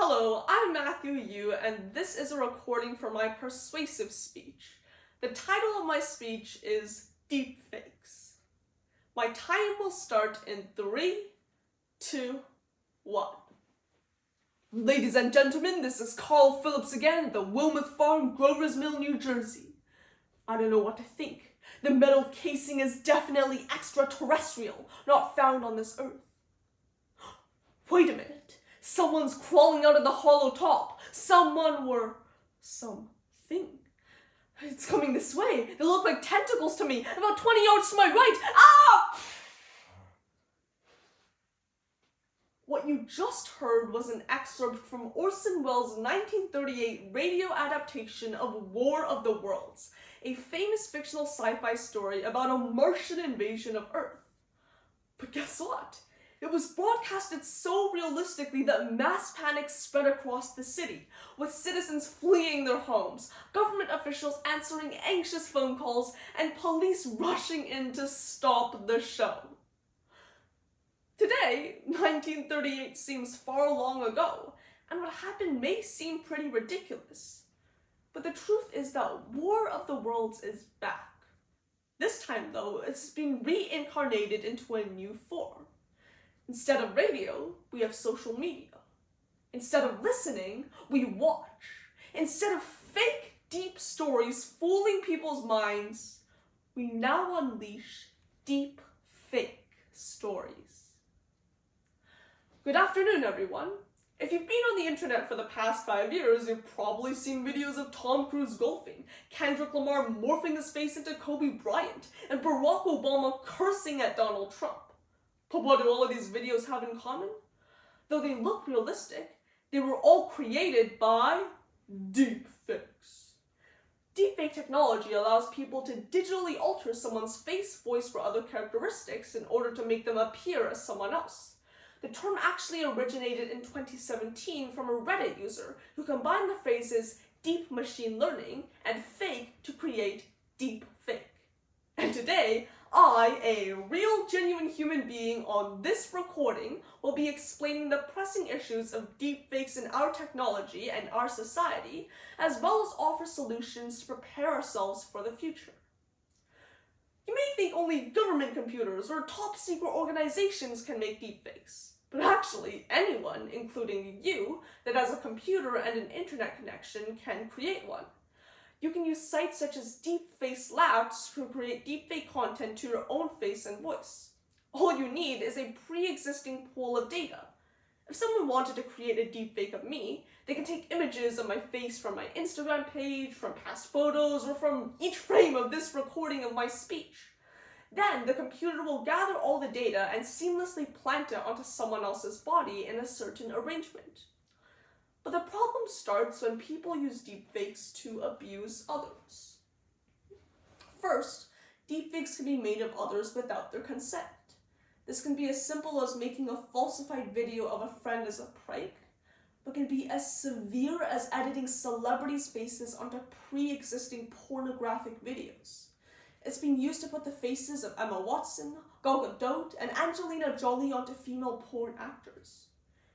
Hello, I'm Matthew Yu, and this is a recording for my persuasive speech. The title of my speech is Deepfakes. My time will start in 3, 2, 1. Ladies and gentlemen, this is Carl Phillips again, the Wilmouth Farm, Grover's Mill, New Jersey. I don't know what to think. The metal casing is definitely extraterrestrial, not found on this earth. Wait a minute. Someone's crawling out of the hollow top. Something. It's coming this way. They look like tentacles to me, about 20 yards to my right. Ah! What you just heard was an excerpt from Orson Welles' 1938 radio adaptation of War of the Worlds, a famous fictional sci-fi story about a Martian invasion of Earth. But guess what? It was broadcasted so realistically that mass panic spread across the city, with citizens fleeing their homes, government officials answering anxious phone calls, and police rushing in to stop the show. Today, 1938 seems far long ago, and what happened may seem pretty ridiculous. But the truth is that War of the Worlds is back. This time, though, it's been reincarnated into a new form. Instead of radio, we have social media. Instead of listening, we watch. Instead of fake, deep stories fooling people's minds, we now unleash deep, fake stories. Good afternoon, everyone. If you've been on the internet for the past 5 years, you've probably seen videos of Tom Cruise golfing, Kendrick Lamar morphing his face into Kobe Bryant, and Barack Obama cursing at Donald Trump. But what do all of these videos have in common? Though they look realistic, they were all created by deepfakes. Deepfake technology allows people to digitally alter someone's face, voice, or other characteristics in order to make them appear as someone else. The term actually originated in 2017 from a Reddit user who combined the phrases deep machine learning and fake to create deepfake. And today, I, a real, genuine human being on this recording, will be explaining the pressing issues of deepfakes in our technology and our society, as well as offer solutions to prepare ourselves for the future. You may think only government computers or top-secret organizations can make deepfakes, but actually anyone, including you, that has a computer and an internet connection can create one. You can use sites such as Deepfakes Labs to create deepfake content to your own face and voice. All you need is a pre-existing pool of data. If someone wanted to create a deepfake of me, they can take images of my face from my Instagram page, from past photos, or from each frame of this recording of my speech. Then the computer will gather all the data and seamlessly plant it onto someone else's body in a certain arrangement. But the problem starts when people use deepfakes to abuse others. First, deepfakes can be made of others without their consent. This can be as simple as making a falsified video of a friend as a prank, but can be as severe as editing celebrities' faces onto pre-existing pornographic videos. It's been used to put the faces of Emma Watson, Gal Gadot, and Angelina Jolie onto female porn actors.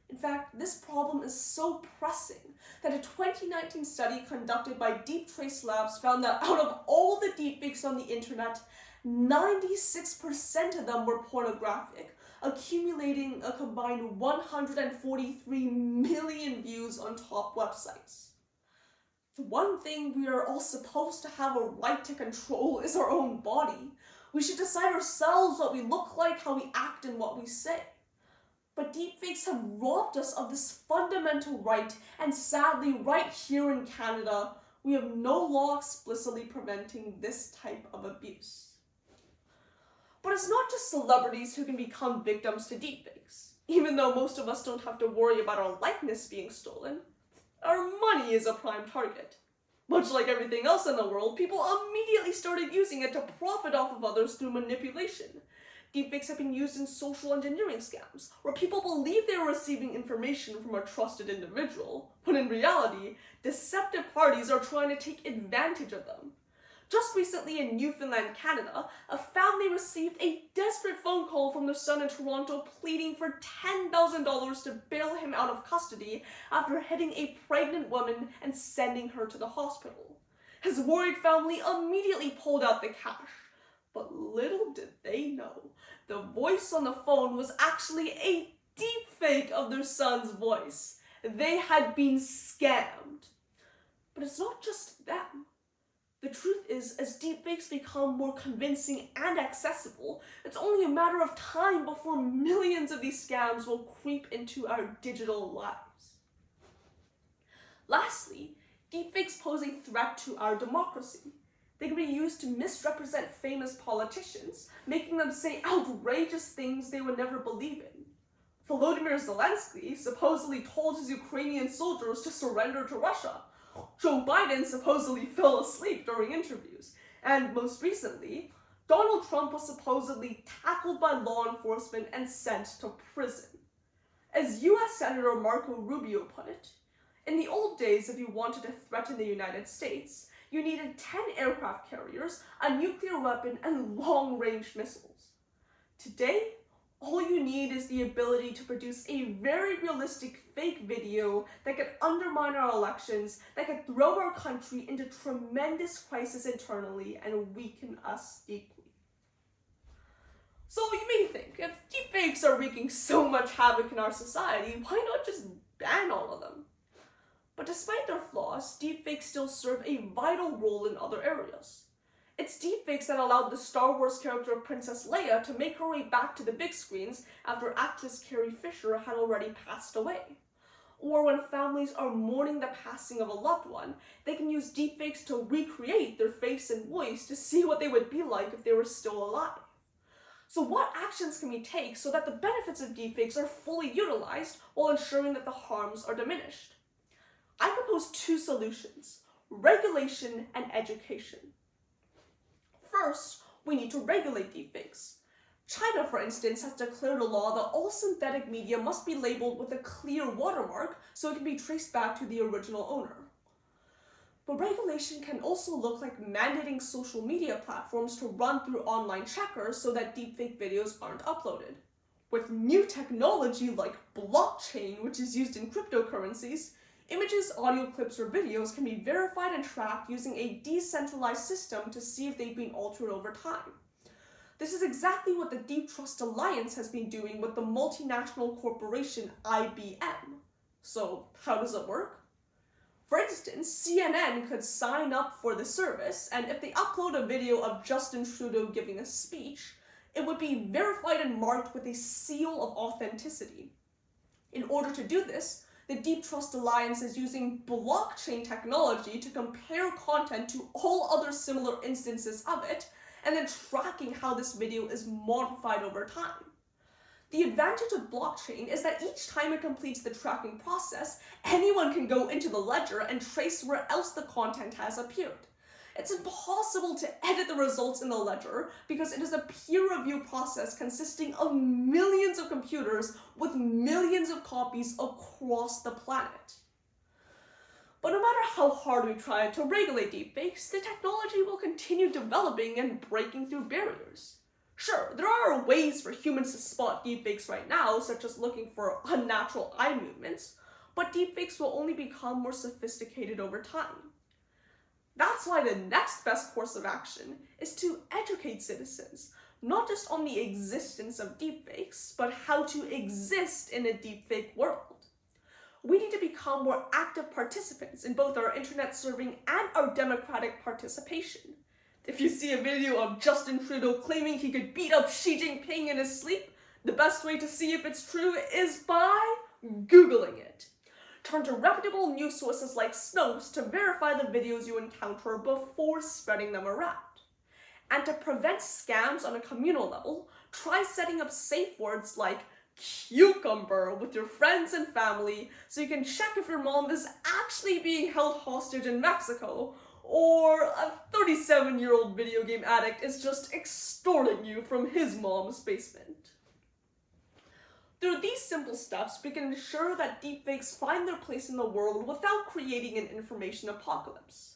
In fact, this problem is so pressing that a 2019 study conducted by Deepfakes Labs found that out of all the deepfakes on the internet, 96% of them were pornographic, accumulating a combined 143 million views on top websites. The one thing we are all supposed to have a right to control is our own body. We should decide ourselves what we look like, how we act, and what we say. But deepfakes have robbed us of this fundamental right, and sadly, right here in Canada, we have no law explicitly preventing this type of abuse. But it's not just celebrities who can become victims to deepfakes. Even though most of us don't have to worry about our likeness being stolen, our money is a prime target. Much like everything else in the world, people immediately started using it to profit off of others through manipulation. Deepfakes have been used in social engineering scams, where people believe they are receiving information from a trusted individual, when in reality, deceptive parties are trying to take advantage of them. Just recently in Newfoundland, Canada, a family received a desperate phone call from their son in Toronto pleading for $10,000 to bail him out of custody after hitting a pregnant woman and sending her to the hospital. His worried family immediately pulled out the cash. But little did they know, the voice on the phone was actually a deepfake of their son's voice. They had been scammed. But it's not just them. The truth is, as deepfakes become more convincing and accessible, it's only a matter of time before millions of these scams will creep into our digital lives. Lastly, deepfakes pose a threat to our democracy. They can be used to misrepresent famous politicians, making them say outrageous things they would never believe in. Volodymyr Zelensky supposedly told his Ukrainian soldiers to surrender to Russia. Joe Biden supposedly fell asleep during interviews. And most recently, Donald Trump was supposedly tackled by law enforcement and sent to prison. As US Senator Marco Rubio put it, in the old days, if you wanted to threaten the United States, you needed 10 aircraft carriers, a nuclear weapon, and long-range missiles. Today, all you need is the ability to produce a very realistic fake video that could undermine our elections, that could throw our country into tremendous crisis internally and weaken us deeply. So you may think, if deepfakes are wreaking so much havoc in our society, why not just ban all of them? But despite their flaws, deepfakes still serve a vital role in other areas. It's deepfakes that allowed the Star Wars character Princess Leia to make her way back to the big screens after actress Carrie Fisher had already passed away. Or when families are mourning the passing of a loved one, they can use deepfakes to recreate their face and voice to see what they would be like if they were still alive. So what actions can we take so that the benefits of deepfakes are fully utilized while ensuring that the harms are diminished? I propose two solutions: regulation and education. First, we need to regulate deepfakes. China, for instance, has declared a law that all synthetic media must be labeled with a clear watermark so it can be traced back to the original owner. But regulation can also look like mandating social media platforms to run through online checkers so that deepfake videos aren't uploaded. With new technology like blockchain, which is used in cryptocurrencies, images, audio clips, or videos can be verified and tracked using a decentralized system to see if they've been altered over time. This is exactly what the Deep Trust Alliance has been doing with the multinational corporation IBM. So how does it work? For instance, CNN could sign up for the service, and if they upload a video of Justin Trudeau giving a speech, it would be verified and marked with a seal of authenticity. In order to do this, the Deep Trust Alliance is using blockchain technology to compare content to all other similar instances of it, and then tracking how this video is modified over time. The advantage of blockchain is that each time it completes the tracking process, anyone can go into the ledger and trace where else the content has appeared. It's impossible to edit the results in the ledger because it is a peer review process consisting of millions of computers with millions of copies across the planet. But no matter how hard we try to regulate deepfakes, the technology will continue developing and breaking through barriers. Sure, there are ways for humans to spot deepfakes right now, such as looking for unnatural eye movements, but deepfakes will only become more sophisticated over time. That's why the next best course of action is to educate citizens, not just on the existence of deepfakes, but how to exist in a deepfake world. We need to become more active participants in both our internet serving and our democratic participation. If you see a video of Justin Trudeau claiming he could beat up Xi Jinping in his sleep, the best way to see if it's true is by Googling it. Turn to reputable news sources like Snopes to verify the videos you encounter before spreading them around. And to prevent scams on a communal level, try setting up safe words like cucumber with your friends and family so you can check if your mom is actually being held hostage in Mexico, or a 37-year-old video game addict is just extorting you from his mom's basement. Through these simple steps, we can ensure that deepfakes find their place in the world without creating an information apocalypse.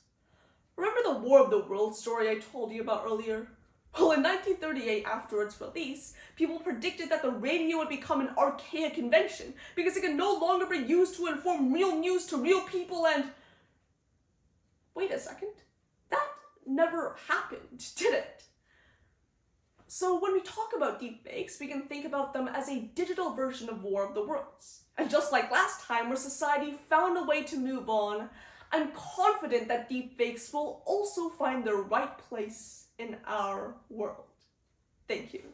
Remember the War of the Worlds story I told you about earlier? Well, in 1938, after its release, people predicted that the radio would become an archaic invention because it could no longer be used to inform real news to real people and... Wait a second. That never happened, did it? So when we talk about deepfakes, we can think about them as a digital version of War of the Worlds. And just like last time, where society found a way to move on, I'm confident that deepfakes will also find their right place in our world. Thank you.